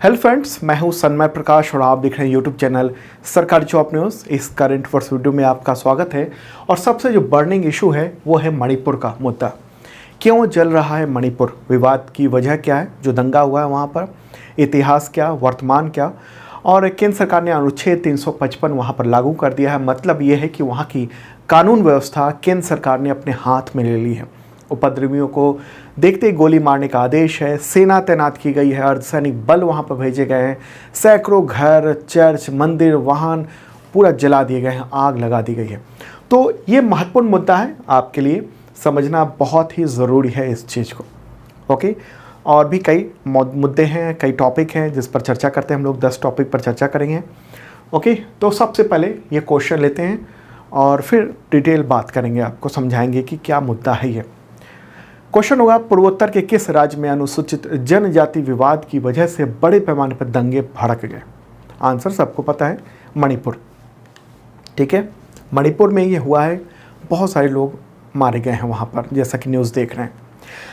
Hello friends, मैं हूं सन्मय प्रकाश और आप देख रहे हैं यूट्यूब चैनल सरकारी जॉब न्यूज़। इस करंट अफेयर्स वीडियो में आपका स्वागत है। और सबसे जो बर्निंग इशू है वो है मणिपुर का मुद्दा। क्यों जल रहा है मणिपुर? विवाद की वजह क्या है? जो दंगा हुआ है वहाँ पर, इतिहास क्या, वर्तमान क्या? और केंद्र सरकार ने अनुच्छेद 355 वहाँ पर लागू कर दिया है। मतलब ये है कि वहाँ की कानून व्यवस्था केंद्र सरकार ने अपने हाथ में ले ली है। उपद्रवियों को देखते ही गोली मारने का आदेश है। सेना तैनात की गई है, अर्धसैनिक बल वहां पर भेजे गए हैं। सैकड़ों घर, चर्च, मंदिर, वाहन पूरा जला दिए गए हैं, आग लगा दी गई है। तो ये महत्वपूर्ण मुद्दा है, आपके लिए समझना बहुत ही ज़रूरी है इस चीज़ को। ओके, और भी कई मुद्दे हैं, कई टॉपिक हैं जिस पर चर्चा करते हैं। हम लोग 10 टॉपिक पर चर्चा करेंगे। ओके, तो सबसे पहले ये क्वेश्चन लेते हैं और फिर डिटेल बात करेंगे, आपको समझाएंगे कि क्या मुद्दा है ये। क्वेश्चन होगा, पूर्वोत्तर के किस राज्य में अनुसूचित जनजाति विवाद की वजह से बड़े पैमाने पर दंगे भड़क गए? आंसर सबको पता है, मणिपुर। ठीक है, मणिपुर में ये हुआ है, बहुत सारे लोग मारे गए हैं वहाँ पर, जैसा कि न्यूज़ देख रहे हैं।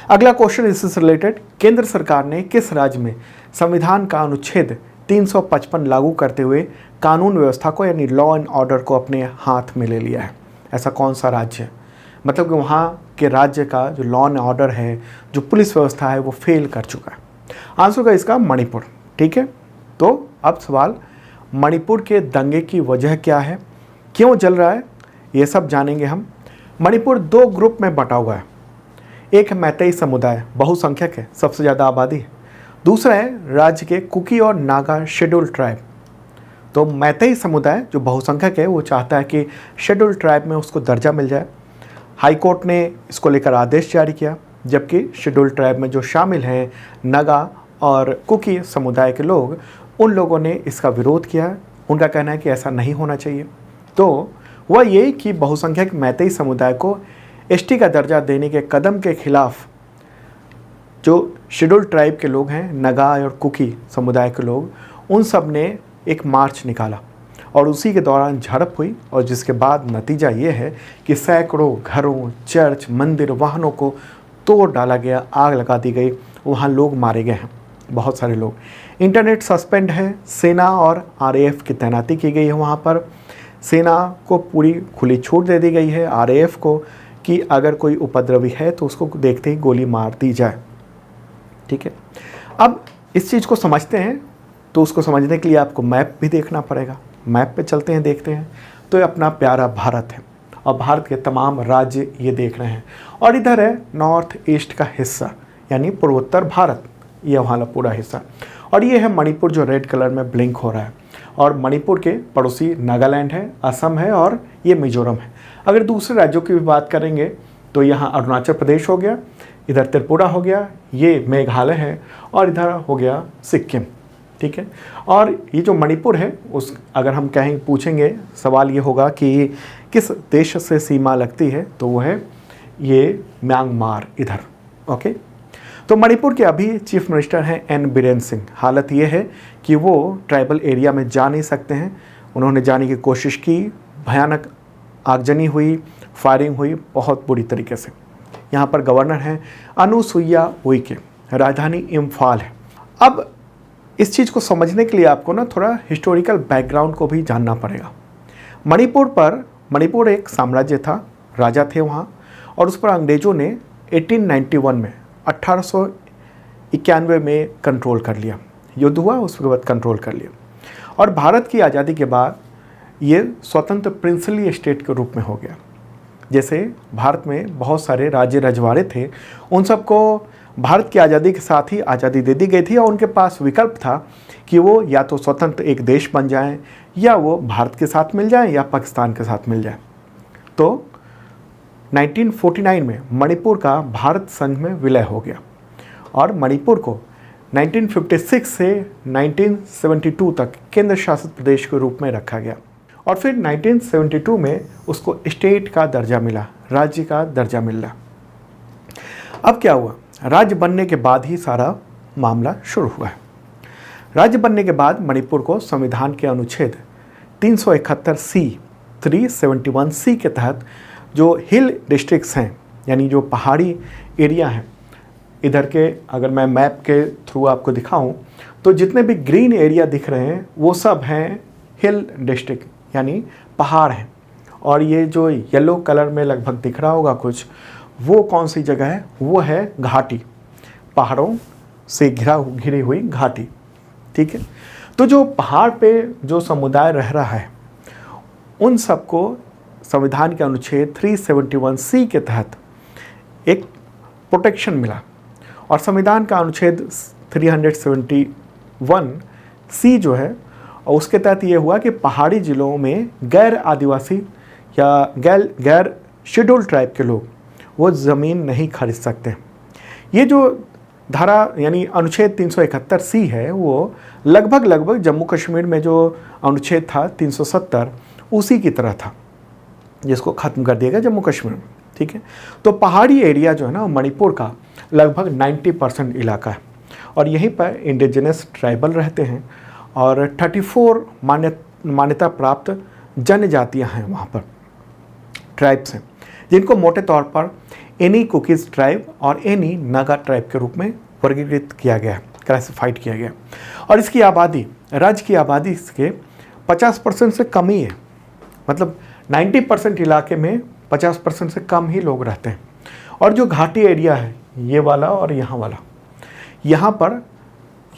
अगला क्वेश्चन इससे रिलेटेड, केंद्र सरकार ने किस राज्य में संविधान का अनुच्छेद 355 लागू करते हुए कानून व्यवस्था को यानी लॉ एंड ऑर्डर को अपने हाथ में ले लिया है? ऐसा कौन सा राज्य है? मतलब कि वहाँ के राज्य का जो लॉ एंड ऑर्डर है, जो पुलिस व्यवस्था है, वो फेल कर चुका है। आंसर का इसका मणिपुर। ठीक है, तो अब सवाल, मणिपुर के दंगे की वजह क्या है, क्यों जल रहा है, ये सब जानेंगे हम। मणिपुर 2 ग्रुप में बटा हुआ है। एक है मैतेई समुदाय, बहुसंख्यक है, सबसे ज़्यादा आबादी है। दूसरा है राज्य के कुकी और नागा शेड्यूल ट्राइब। तो मैतेई समुदाय जो बहुसंख्यक है वो चाहता है कि शेड्यूल ट्राइब में उसको दर्जा मिल जाए। हाई कोर्ट ने इसको लेकर आदेश जारी किया, जबकि शेड्यूल ट्राइब में जो शामिल हैं नगा और कुकी समुदाय के लोग, उन लोगों ने इसका विरोध किया। उनका कहना है कि ऐसा नहीं होना चाहिए। तो वह ये कि बहुसंख्यक मैतेई समुदाय को एसटी का दर्जा देने के कदम के खिलाफ जो शेड्यूल ट्राइब के लोग हैं, नगा और कुकी समुदाय के लोग, उन सब ने एक मार्च निकाला और उसी के दौरान झड़प हुई। और जिसके बाद नतीजा ये है कि सैकड़ों घरों, चर्च, मंदिर, वाहनों को तोड़ डाला गया, आग लगा दी गई, वहाँ लोग मारे गए हैं, बहुत सारे लोग। इंटरनेट सस्पेंड है, सेना और आरएएफ की तैनाती की गई है वहाँ पर। सेना को पूरी खुली छूट दे दी गई है, आरएएफ को, कि अगर कोई उपद्रवी है तो उसको देखते ही गोली मार दी जाए। ठीक है, अब इस चीज़ को समझते हैं तो उसको समझने के लिए आपको मैप भी देखना पड़ेगा। मैप पे चलते हैं, देखते हैं। तो ये अपना प्यारा भारत है और भारत के तमाम राज्य ये देख रहे हैं। और इधर है नॉर्थ ईस्ट का हिस्सा, यानी पूर्वोत्तर भारत, ये वहाँ पूरा हिस्सा। और ये है मणिपुर जो रेड कलर में ब्लिंक हो रहा है। और मणिपुर के पड़ोसी नागालैंड है, असम है और ये मिजोरम है। अगर दूसरे राज्यों की भी बात करेंगे तो यहाँ अरुणाचल प्रदेश हो गया, इधर त्रिपुरा हो गया, ये मेघालय है और इधर हो गया सिक्किम। ठीक है, और ये जो मणिपुर है उस अगर हम कहें पूछेंगे, सवाल ये होगा कि किस देश से सीमा लगती है, तो वो है ये म्यांमार इधर। ओके, तो मणिपुर के अभी चीफ मिनिस्टर हैं एन बीरेन सिंह। हालत ये है कि वो ट्राइबल एरिया में जा नहीं सकते हैं। उन्होंने जाने की कोशिश की, भयानक आगजनी हुई, फायरिंग हुई बहुत बुरी तरीके से। यहाँ पर गवर्नर हैं अनुसुईया उइके, राजधानी इम्फाल है। अब इस चीज़ को समझने के लिए आपको ना थोड़ा हिस्टोरिकल बैकग्राउंड को भी जानना पड़ेगा। मणिपुर एक साम्राज्य था, राजा थे वहाँ, और उस पर अंग्रेज़ों ने 1891 में 1891 में कंट्रोल कर लिया। युद्ध हुआ, उसके बाद कंट्रोल कर लिया। और भारत की आज़ादी के बाद ये स्वतंत्र प्रिंसली स्टेट के रूप में हो गया। जैसे भारत में बहुत सारे राज्य रजवाड़े थे, उन सबको भारत की आज़ादी के साथ ही आज़ादी दे दी गई थी और उनके पास विकल्प था कि वो या तो स्वतंत्र एक देश बन जाएं, या वो भारत के साथ मिल जाएं, या पाकिस्तान के साथ मिल जाएं। तो 1949 में मणिपुर का भारत संघ में विलय हो गया और मणिपुर को 1956 से 1972 तक केंद्र शासित प्रदेश के रूप में रखा गया। और फिर 1972 में उसको स्टेट का दर्जा मिला, राज्य का दर्जा मिला। अब क्या हुआ, राज्य बनने के बाद ही सारा मामला शुरू हुआ है। राज्य बनने के बाद मणिपुर को संविधान के अनुच्छेद 371C 371C के तहत जो हिल डिस्ट्रिक्ट्स हैं, यानी जो पहाड़ी एरिया हैं, इधर के अगर मैं मैप के थ्रू आपको दिखाऊं तो जितने भी ग्रीन एरिया दिख रहे हैं वो सब हैं हिल डिस्ट्रिक्ट, यानी पहाड़ हैं। और ये जो येलो कलर में लगभग दिख रहा होगा कुछ, वो कौन सी जगह है? वो है घाटी, पहाड़ों से घिरी हुई घाटी। ठीक है, तो जो पहाड़ पे जो समुदाय रह रहा है उन सबको संविधान के अनुच्छेद 371C के तहत एक प्रोटेक्शन मिला। और संविधान का अनुच्छेद 371C जो है, और उसके तहत ये हुआ कि पहाड़ी ज़िलों में गैर आदिवासी या गैर शेड्यूल ट्राइब के लोग वो ज़मीन नहीं खरीद सकते। ये जो धारा यानी अनुच्छेद 371C है वो लगभग जम्मू कश्मीर में जो अनुच्छेद था 370 उसी की तरह था, जिसको ख़त्म कर दिया गया जम्मू कश्मीर में। ठीक है, तो पहाड़ी एरिया जो है ना मणिपुर का लगभग 90% इलाका है और यहीं पर इंडिजिनस ट्राइबल रहते हैं और 34 मान्यता प्राप्त जनजातियां हैं वहाँ पर, ट्राइब्स हैं, जिनको मोटे तौर पर एनी कुकीज़ ट्राइब और एनी नागा ट्राइब के रूप में वर्गीकृत किया गया है, क्लासिफाइड किया गया। और इसकी आबादी, राज्य की आबादी इसके 50% से कम ही है, मतलब 90% इलाके में 50% से कम ही लोग रहते हैं। और जो घाटी एरिया है ये वाला और यहाँ वाला, यहाँ पर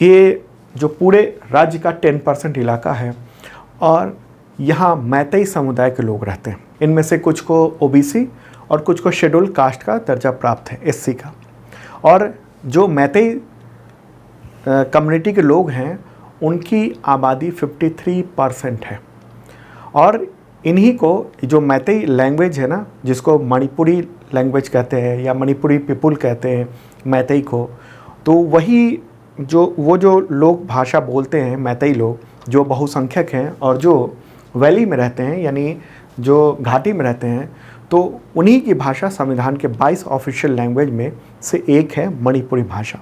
ये जो पूरे राज्य का 10% इलाका है और यहाँ मैतेई समुदाय के लोग रहते हैं। इनमें से कुछ को ओबीसी और कुछ को शेड्यूल कास्ट का दर्जा प्राप्त है, एससी का। और जो मैतेई कम्युनिटी के लोग हैं उनकी आबादी 53% है। और इन्हीं को जो मैतेई लैंग्वेज है ना, जिसको मणिपुरी लैंग्वेज कहते हैं या मणिपुरी पीपुल कहते हैं मैतेई को, तो वही वो जो लोग भाषा बोलते हैं मैतेई लोग, जो बहुसंख्यक हैं और जो वैली में रहते हैं यानी जो घाटी में रहते हैं, तो उन्हीं की भाषा संविधान के 22 ऑफिशियल लैंग्वेज में से एक है मणिपुरी भाषा।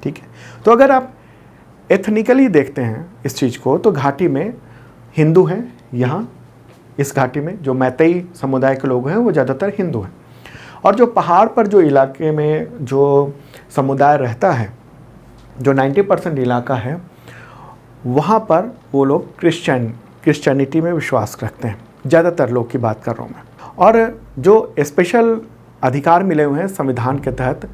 ठीक है, तो अगर आप एथनिकली देखते हैं इस चीज़ को तो घाटी में हिंदू हैं। यहाँ इस घाटी में जो मैतेई समुदाय के लोग हैं वो ज़्यादातर हिंदू हैं। और जो पहाड़ पर जो इलाके में जो समुदाय रहता है, जो 90% इलाका है, वहाँ पर वो लोग क्रिश्चियनिटी में विश्वास रखते हैं। ज़्यादातर लोग की बात कर रहा हूँ मैं। और जो स्पेशल अधिकार मिले हुए हैं संविधान के तहत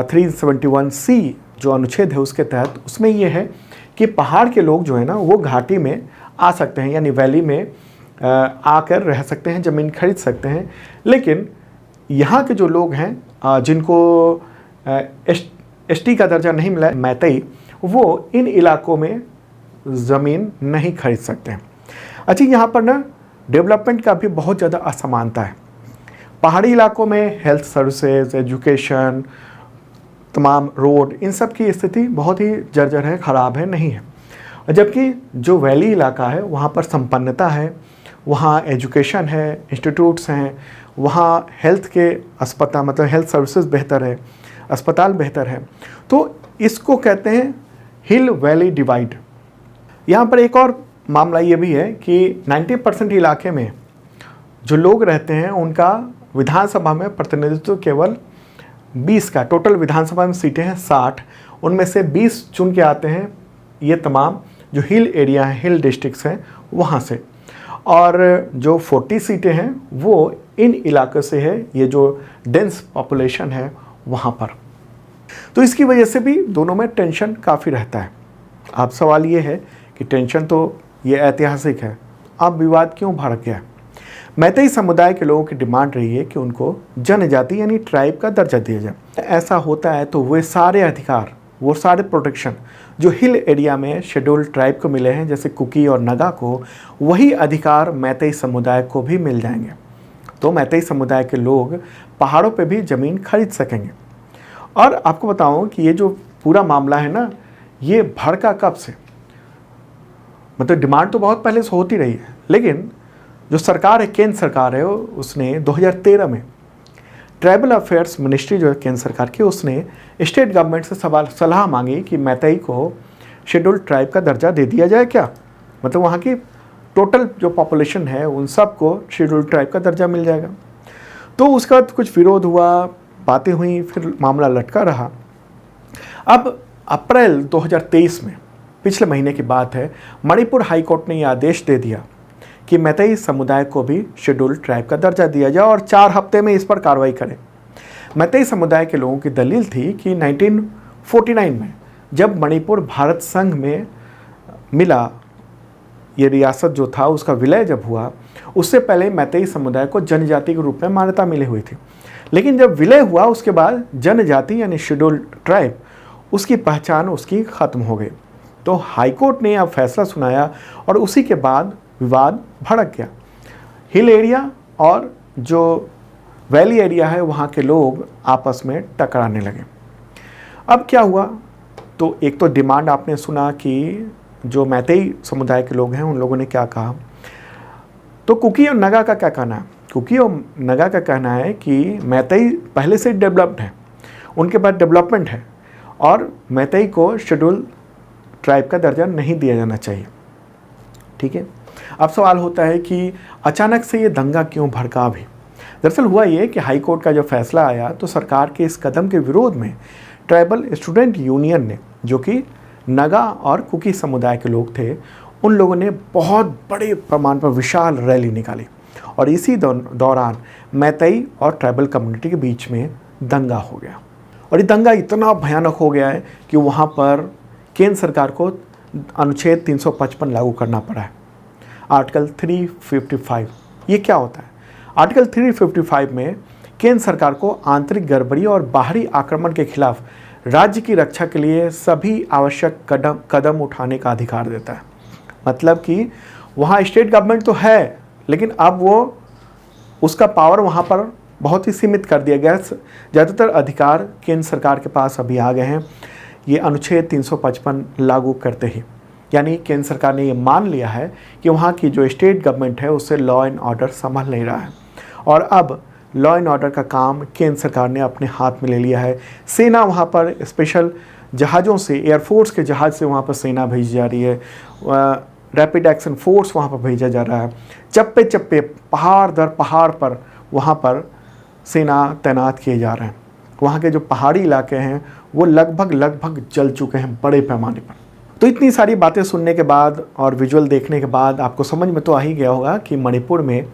371C जो अनुच्छेद है उसके तहत, उसमें ये है कि पहाड़ के लोग जो है ना वो घाटी में आ सकते हैं, यानी वैली में आकर रह सकते हैं, ज़मीन खरीद सकते हैं। लेकिन यहाँ के जो लोग हैं जिनको एसटी का दर्जा नहीं मिला है, मैतेई, वो इन इलाकों में ज़मीन नहीं खरीद सकते हैं। अच्छा, यहाँ पर ना डेवलपमेंट का भी बहुत ज़्यादा असमानता है। पहाड़ी इलाकों में हेल्थ सर्विसेज, एजुकेशन, तमाम रोड, इन सब की स्थिति बहुत ही जर्जर है, ख़राब है, नहीं है। जबकि जो वैली इलाका है वहाँ पर संपन्नता है, वहाँ एजुकेशन है, इंस्टीट्यूट्स हैं, वहाँ हेल्थ के अस्पताल मतलब हेल्थ सर्विसेज बेहतर है, अस्पताल बेहतर है। तो इसको कहते हैं हिल वैली डिवाइड। यहाँ पर एक और मामला ये भी है कि 90% इलाके में जो लोग रहते हैं उनका विधानसभा में प्रतिनिधित्व केवल 20 का, टोटल विधानसभा में सीटें हैं 60, उनमें से 20 चुन के आते हैं ये तमाम जो हिल एरिया हैं, हिल डिस्ट्रिक्ट्स हैं वहाँ से। और जो 40 सीटें हैं वो इन इलाकों से है, ये जो डेंस पॉपुलेशन है वहाँ पर। तो इसकी वजह से भी दोनों में टेंशन काफ़ी रहता है। अब सवाल ये है कि टेंशन तो ये ऐतिहासिक है, अब विवाद क्यों भड़क गया? मैतेई समुदाय के लोगों की डिमांड रही है कि उनको जनजाति यानी ट्राइब का दर्जा दिया जाए। ऐसा होता है तो वे सारे अधिकार, वो सारे प्रोटेक्शन जो हिल एरिया में शेड्यूल ट्राइब को मिले हैं, जैसे कुकी और नगा को, वही अधिकार मैतेई समुदाय को भी मिल जाएंगे। तो मैतेई समुदाय के लोग पहाड़ों पे भी ज़मीन खरीद सकेंगे। और आपको बताऊं कि ये जो पूरा मामला है ना, ये भड़का कब से, मतलब डिमांड तो बहुत पहले से होती रही है, लेकिन जो सरकार है, केंद्र सरकार है, उसने 2013 में ट्राइबल अफेयर्स मिनिस्ट्री जो है केंद्र सरकार की, उसने स्टेट गवर्नमेंट से सलाह मांगी कि मैतेई को शेड्यूल ट्राइब का दर्जा दे दिया जाए क्या, मतलब वहाँ की टोटल जो पॉपुलेशन है उन सबको शेड्यूल ट्राइब का दर्जा मिल जाएगा। तो उसका कुछ विरोध हुआ, बातें हुई, फिर मामला लटका रहा अब अप्रैल 2023 में, पिछले महीने की बात है, मणिपुर हाई कोर्ट ने यह आदेश दे दिया कि मैतेई समुदाय को भी शेड्यूल्ड ट्राइब का दर्जा दिया जाए और 4 हफ्ते में इस पर कार्रवाई करें। मैतेई समुदाय के लोगों की दलील थी कि 1949 में जब मणिपुर भारत संघ में मिला, ये रियासत जो था उसका विलय जब हुआ, उससे पहले मैतेई समुदाय को जनजाति के रूप में मान्यता मिली हुई थी। लेकिन जब विलय हुआ उसके बाद जनजाति यानी शेड्यूल्ड ट्राइब, उसकी पहचान उसकी ख़त्म हो गई। तो हाईकोर्ट ने यह फैसला सुनाया और उसी के बाद विवाद भड़क गया। हिल एरिया और जो वैली एरिया है वहाँ के लोग आपस में टकराने लगे। अब क्या हुआ, तो एक तो डिमांड आपने सुना कि जो मैतेई समुदाय के लोग हैं उन लोगों ने क्या कहा। तो कुकी और नगा का क्या कहना है? कुकी और नगा का कहना है कि मैतेई पहले से डेवलप्ड है, उनके पास डेवलपमेंट है और मैतेई को शेड्यूल ट्राइब का दर्जा नहीं दिया जाना चाहिए। ठीक है, अब सवाल होता है कि अचानक से ये दंगा क्यों भड़का भी। दरअसल हुआ ये कि हाई कोर्ट का जो फैसला आया तो सरकार के इस कदम के विरोध में ट्राइबल स्टूडेंट यूनियन ने, जो कि नगा और कुकी समुदाय के लोग थे, उन लोगों ने बहुत बड़े पैमाने पर विशाल रैली निकाली और इसी दौरान मैतेई और ट्राइबल कम्युनिटी के बीच में दंगा हो गया। और ये दंगा इतना भयानक हो गया है कि वहाँ पर केंद्र सरकार को अनुच्छेद 355 लागू करना पड़ा है, आर्टिकल 355। ये क्या होता है? आर्टिकल 355 में केंद्र सरकार को आंतरिक गड़बड़ी और बाहरी आक्रमण के खिलाफ राज्य की रक्षा के लिए सभी आवश्यक कदम उठाने का अधिकार देता है। मतलब कि वहाँ स्टेट गवर्नमेंट तो है, लेकिन अब वो उसका पावर वहाँ पर बहुत ही सीमित कर दिया गया। ज़्यादातर अधिकार केंद्र सरकार के पास अभी आ गए हैं ये अनुच्छेद 355 लागू करते ही। यानी केंद्र सरकार ने ये मान लिया है कि वहाँ की जो स्टेट गवर्नमेंट है उससे लॉ एंड ऑर्डर संभल नहीं रहा है और अब लॉ एंड ऑर्डर का काम केंद्र सरकार ने अपने हाथ में ले लिया है। सेना वहाँ पर स्पेशल जहाज़ों से, एयरफोर्स के जहाज़ से वहाँ पर सेना भेजी जा रही है, रैपिड एक्शन फोर्स वहाँ पर भेजा जा रहा है। चप्पे चप्पे, पहाड़ दर पहाड़ पर वहाँ पर सेना तैनात किए जा रहे हैं। वहाँ के जो पहाड़ी इलाके हैं वो लगभग जल चुके हैं बड़े पैमाने पर। तो इतनी सारी बातें सुनने के बाद और विजुअल देखने के बाद आपको समझ में तो आ ही गया होगा कि मणिपुर में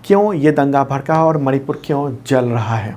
क्यों ये दंगा भड़का और मणिपुर क्यों जल रहा है।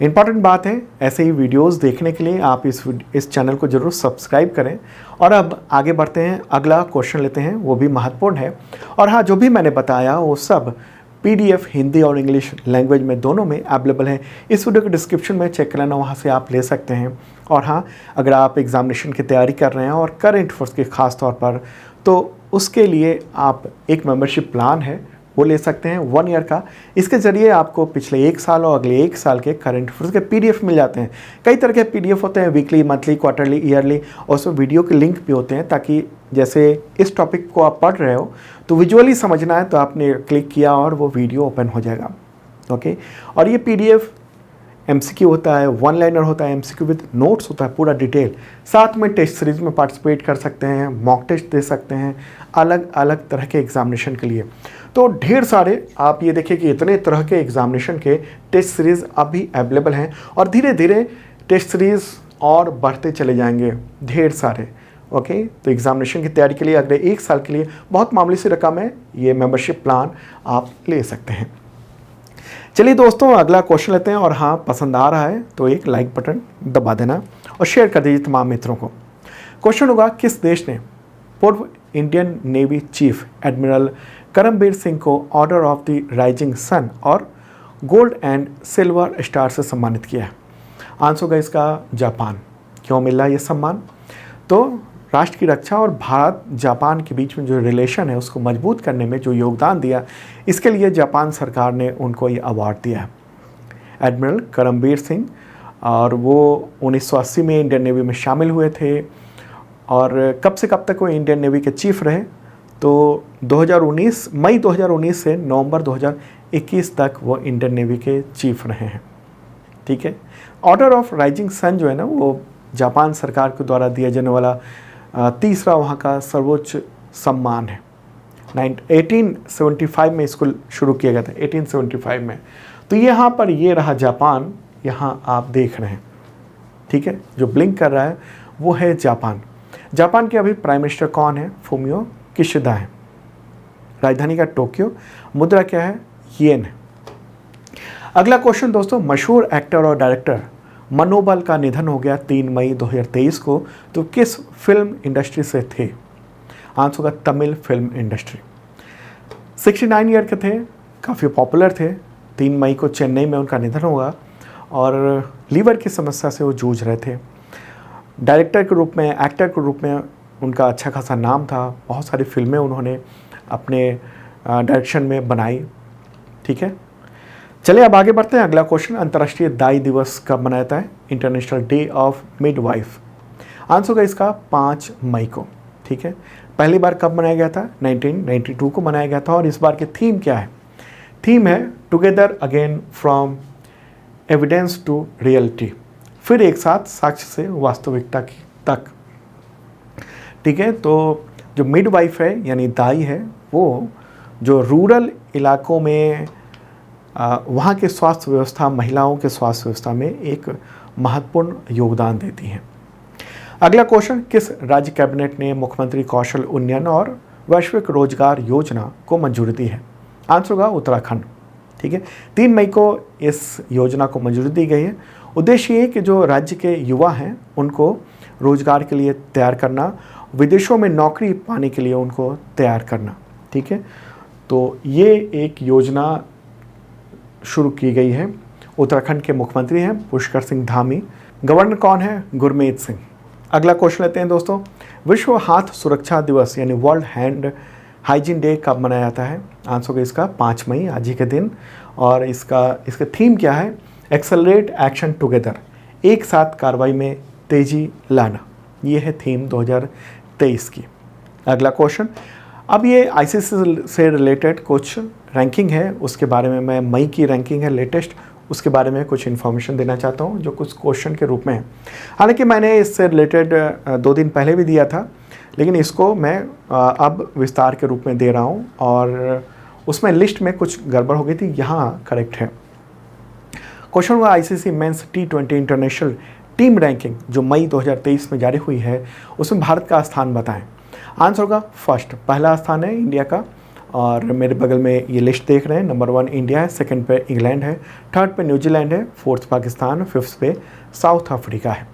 इम्पॉर्टेंट बात है, ऐसे ही वीडियोस देखने के लिए आप इस चैनल को ज़रूर सब्सक्राइब करें। और अब आगे बढ़ते हैं, अगला क्वेश्चन लेते हैं, वो भी महत्वपूर्ण है। और हाँ, जो भी मैंने बताया वो सब PDF हिंदी और इंग्लिश लैंग्वेज में दोनों में अवेलेबल है। इस वीडियो के डिस्क्रिप्शन में चेक कर लेना, वहाँ से आप ले सकते हैं। और हाँ, अगर आप एग्जामिनेशन की तैयारी कर रहे हैं और करंट अफेयर्स के ख़ास तौर पर, तो उसके लिए आप एक मेंबरशिप प्लान है वो ले सकते हैं 1 ईयर का। इसके ज़रिए आपको पिछले 1 साल और अगले 1 साल के करंट अफेयर्स के PDF मिल जाते हैं। कई तरह के PDF होते हैं, वीकली, मंथली, क्वार्टरली, ईयरली, और उसमें वीडियो के लिंक भी होते हैं, ताकि जैसे इस टॉपिक को आप पढ़ रहे हो तो विजुअली समझना है तो आपने क्लिक किया और वो वीडियो ओपन हो जाएगा। ओके, और ये PDF MCQ होता है, 1 लाइनर होता है, MCQ विद नोट्स होता है, पूरा डिटेल। साथ में टेस्ट सीरीज में पार्टिसिपेट कर सकते हैं, मॉक टेस्ट दे सकते हैं अलग अलग तरह के एग्जामिनेशन के लिए। तो ढेर सारे, आप ये देखिए कि इतने तरह के एग्जामिनेशन के टेस्ट सीरीज़ अभी अवेलेबल हैं और धीरे धीरे टेस्ट सीरीज़ और बढ़ते चले जाएंगे, ढेर सारे। ओके, तो एग्जामिनेशन की तैयारी के लिए अगले 1 साल के लिए बहुत मामूली सी रकम है, ये मेंबरशिप प्लान आप ले सकते हैं। चलिए दोस्तों, अगला क्वेश्चन लेते हैं। और हाँ, पसंद आ रहा है तो एक लाइक बटन दबा देना और शेयर कर दीजिए तमाम मित्रों को। क्वेश्चन होगा, किस देश ने पूर्व Indian navy chief admiral Karambir Singh को order of the rising sun और गोल्ड एंड सिल्वर स्टार से सम्मानित किया है? आंसर होगा इसका जापान। क्यों मिल रहा है ये सम्मान? तो राष्ट्र की रक्षा और भारत जापान के बीच में जो रिलेशन है उसको मजबूत करने में जो योगदान दिया, इसके लिए जापान सरकार ने उनको ये अवार्ड दिया है, एडमिरल करमबीर सिंह। और वो 1980 में इंडियन नेवी में शामिल हुए थे और कब से कब तक वो इंडियन नेवी के चीफ रहे? तो 2019 मई 2019 से नवंबर 2021 तक वो इंडियन नेवी के चीफ रहे हैं। ठीक है, ऑर्डर ऑफ राइजिंग सन जो है ना, वो जापान सरकार के द्वारा दिया जाने वाला तीसरा वहाँ का सर्वोच्च सम्मान है। 1875 में इसको शुरू किया गया था, 1875 में। तो यहाँ पर ये रहा जापान, यहाँ आप देख रहे हैं। ठीक है, जो ब्लिंक कर रहा है वो है जापान। जापान के अभी प्राइम मिनिस्टर कौन है? फूमियो किशिदा है। राजधानी का टोक्यो, मुद्रा क्या है? येन है। अगला क्वेश्चन दोस्तों, मशहूर एक्टर और डायरेक्टर मनोबल का निधन हो गया 3 मई 2023 को, तो किस फिल्म इंडस्ट्री से थे? आंसर होगा तमिल फिल्म इंडस्ट्री। 69 ईयर के थे, काफ़ी पॉपुलर थे। 3 मई को चेन्नई में उनका निधन होगा और लीवर की समस्या से वो जूझ रहे थे। डायरेक्टर के रूप में, एक्टर के रूप में उनका अच्छा खासा नाम था। बहुत सारी फिल्में उन्होंने अपने डायरेक्शन में बनाई। ठीक है, चलिए अब आगे बढ़ते हैं। अगला क्वेश्चन, अंतर्राष्ट्रीय दाई दिवस कब मनाया जाता है? International day of midwife. Answer होगा इसका 5 मई को। ठीक है, पहली बार कब मनाया गया था? 1992 को मनाया गया था। और इस बार की थीम क्या है? थीम है together again from evidence to reality, फिर एक साथ साक्ष्य से वास्तविकता की तक। ठीक है, तो जो मिडवाइफ है यानी दाई है, वो जो रूरल इलाकों में वहाँ के स्वास्थ्य व्यवस्था, महिलाओं के स्वास्थ्य व्यवस्था में एक महत्वपूर्ण योगदान देती हैं। अगला क्वेश्चन, किस राज्य कैबिनेट ने मुख्यमंत्री कौशल उन्नयन और वैश्विक रोजगार योजना को मंजूरी दी है? आंसर होगा उत्तराखंड। ठीक है, 3 मई को इस योजना को मंजूरी दी गई है। उद्देश्य ये कि जो राज्य के युवा हैं उनको रोजगार के लिए तैयार करना, विदेशों में नौकरी पाने के लिए उनको तैयार करना। ठीक है, तो ये एक योजना शुरू की गई है। उत्तराखंड के मुख्यमंत्री हैं पुष्कर सिंह धामी। गवर्नर कौन है? गुरमीत सिंह। अगला क्वेश्चन लेते हैं दोस्तों, विश्व हाथ सुरक्षा दिवस यानी वर्ल्ड हैंड हाइजीन डे कब मनाया जाता है? आंसर होगा इसका 5 मई, आज ही के दिन। और इसका थीम क्या है? एक्सेलरेट एक्शन टुगेदर, एक साथ कार्रवाई में तेजी लाना। ये है थीम 2023 की। अगला क्वेश्चन, अब ये आईसीसी से रिलेटेड कुछ रैंकिंग है, उसके बारे में मैं मई की रैंकिंग है लेटेस्ट, उसके बारे में कुछ इन्फॉर्मेशन देना चाहता हूँ जो कुछ क्वेश्चन के रूप में है। हालांकि मैंने इससे रिलेटेड 2 दिन पहले भी दिया था, लेकिन इसको मैं अब विस्तार के रूप में दे रहा हूँ और उसमें लिस्ट में कुछ गड़बड़ हो गई थी, यहाँ करेक्ट है। क्वेश्चन हुआ, ICC men's T20 international team ranking जो मई 2023 में जारी हुई है, उसमें भारत का स्थान बताएं। आंसर होगा फर्स्ट, पहला स्थान है इंडिया का। और मेरे बगल में ये लिस्ट देख रहे हैं, नंबर 1 इंडिया है, सेकंड पे इंग्लैंड है, थर्ड पे न्यूजीलैंड है, फोर्थ पाकिस्तान, फिफ्थ पे साउथ अफ्रीका है।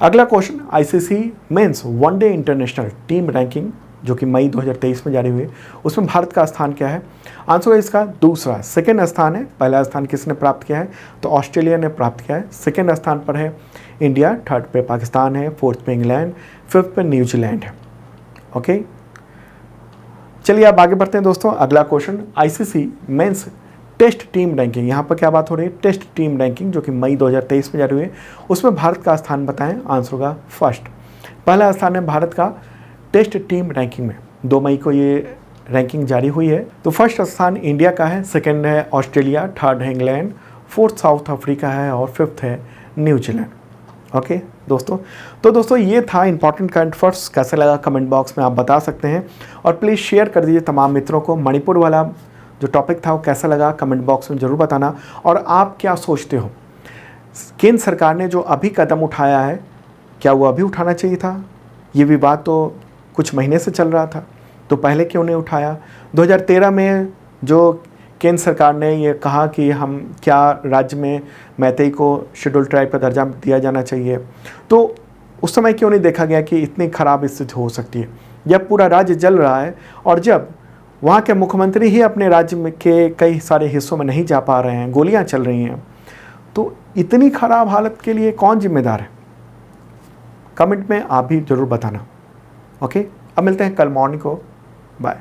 अगला question, ICC mains one day international team ranking जो कि मई 2023 में जारी हुई, उसमें भारत का स्थान क्या है? आंसर है इसका दूसरा, सेकेंड स्थान है। पहला स्थान किसने प्राप्त किया है? तो ऑस्ट्रेलिया ने प्राप्त किया है। सेकेंड स्थान पर है इंडिया, थर्ड पे पाकिस्तान है, फोर्थ पे इंग्लैंड, फिफ्थ पे न्यूजीलैंड है। ओके, चलिए अब आगे बढ़ते हैं दोस्तों। अगला question, ICC men's test team ranking, यहाँ पर क्या बात हो रही है? टेस्ट टीम रैंकिंग जो कि मई 2023 में जारी हुई है, उसमें भारत का स्थान बताएं। आंसर होगा फर्स्ट, पहला स्थान है भारत का टेस्ट टीम रैंकिंग में। 2 मई को ये रैंकिंग जारी हुई है। तो फर्स्ट स्थान इंडिया का है, सेकंड है ऑस्ट्रेलिया, थर्ड है इंग्लैंड, फोर्थ साउथ अफ्रीका है और फिफ्थ है न्यूजीलैंड। ओके दोस्तों, तो दोस्तों ये था इंपॉर्टेंट करंट अफेयर्स। कैसे लगा कमेंट बॉक्स में आप बता सकते हैं और प्लीज़ शेयर कर दीजिए तमाम मित्रों को। मणिपुर वाला जो टॉपिक था वो कैसा लगा कमेंट बॉक्स में ज़रूर बताना। और आप क्या सोचते हो, केंद्र सरकार ने जो अभी कदम उठाया है, क्या वो अभी उठाना चाहिए था? ये विवाद तो कुछ महीने से चल रहा था, तो पहले क्यों नहीं उठाया? 2013 में जो केंद्र सरकार ने ये कहा कि हम क्या राज्य में मैतेई को शेड्यूल ट्राइब का दर्जा दिया जाना चाहिए, तो उस समय क्यों नहीं देखा गया कि इतनी खराब स्थिति हो सकती है? जब पूरा राज्य जल रहा है और जब वहाँ के मुख्यमंत्री ही अपने राज्य में के कई सारे हिस्सों में नहीं जा पा रहे हैं, गोलियाँ चल रही हैं, तो इतनी खराब हालत के लिए कौन जिम्मेदार है? कमेंट में आप भी ज़रूर बताना। ओके, अब मिलते हैं कल मॉर्निंग को। बाय।